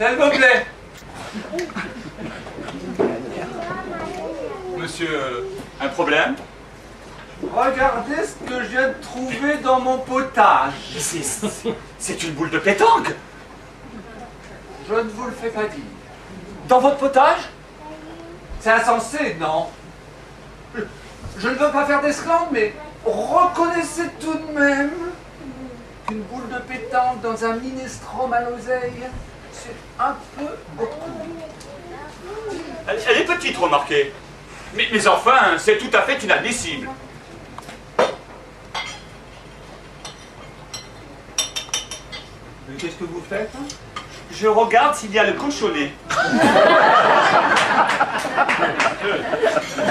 S'il vous plaît. Monsieur, un problème? Regardez ce que je viens de trouver dans mon potage. C'est une boule de pétanque. Je ne vous le fais pas dire. Dans votre potage? C'est insensé, non? Je ne veux pas faire d'esclandre, mais reconnaissez tout de même qu'une boule de pétanque dans un minestrone à l'oseille, c'est un peu beaucoup. Elle est petite, remarquez. Mais enfin, c'est tout à fait inadmissible. Mais qu'est-ce que vous faites, hein? Je regarde s'il y a le cochonnet.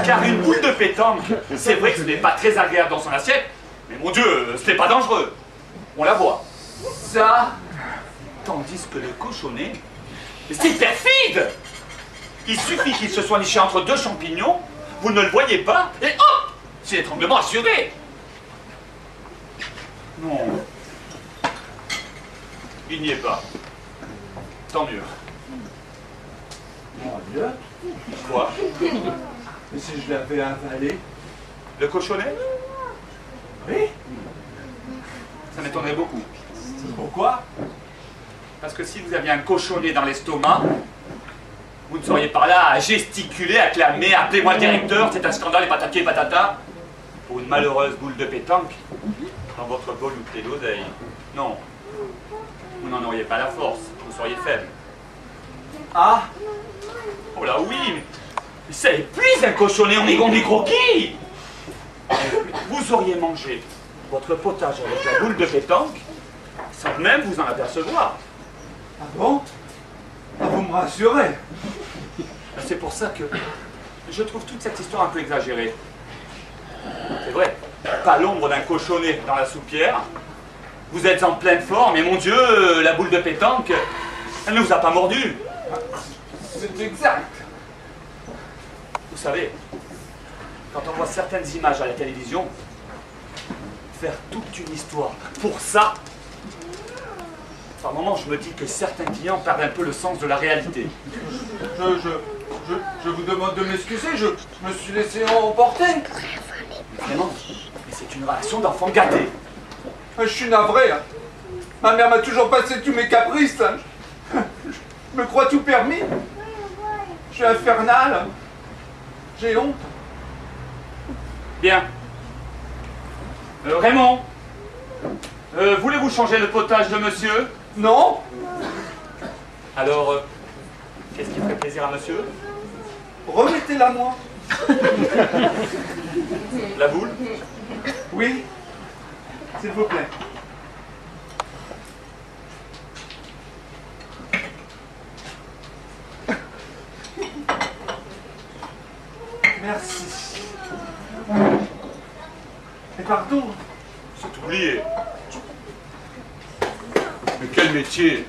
Car une boule de pétanque, c'est vrai que ce n'est pas très agréable dans son assiette, mais mon Dieu, ce n'est pas dangereux. On la voit. Ça, Tandis que le cochonnet, c'est perfide! Il suffit qu'il se soit niché entre deux champignons, vous ne le voyez pas, et hop! C'est l'étranglement assuré! Non. Il n'y est pas. Tant mieux. mon Dieu, Quoi? mais si je l'avais avalé? Le cochonnet? Oui. Ça m'étonnerait beaucoup. Pourquoi? Parce que si vous aviez un cochonnet dans l'estomac, vous ne seriez pas là à gesticuler, à clamer, appelez-moi le directeur, c'est un scandale et patati et patata, pour une malheureuse boule de pétanque dans votre bol ou clé d'oseille. Non, vous n'en auriez pas la force, vous seriez faible. Ah, Oh là oui, mais ça épuise un cochonnet, on est des croquis. Vous auriez mangé votre potage avec la boule de pétanque sans même vous en apercevoir. ah bon? Ah, vous me rassurez. C'est pour ça que je trouve toute cette histoire un peu exagérée. C'est vrai, pas l'ombre d'un cochonnet dans la soupière. Vous êtes en pleine forme, et mon Dieu, la boule de pétanque, elle ne vous a pas mordu. C'est exact. Vous savez, quand on voit certaines images à la télévision, faire toute une histoire pour ça, par moments je me dis que certains clients perdent un peu le sens de la réalité. Je vous demande de m'excuser, je me suis laissé emporter. Vraiment, mais c'est une réaction d'enfant gâté. Je suis navré. Hein. Ma mère m'a toujours passé tous mes caprices. Hein. Je me crois tout permis. Je suis infernal. J'ai honte. Bien. Raymond, voulez-vous changer le potage de monsieur? Non? Alors, qu'est-ce qui ferait plaisir à monsieur? Remettez-la moi. La boule? Oui. S'il vous plaît. Merci. Et pardon. C'est oublié. Mais quel métier!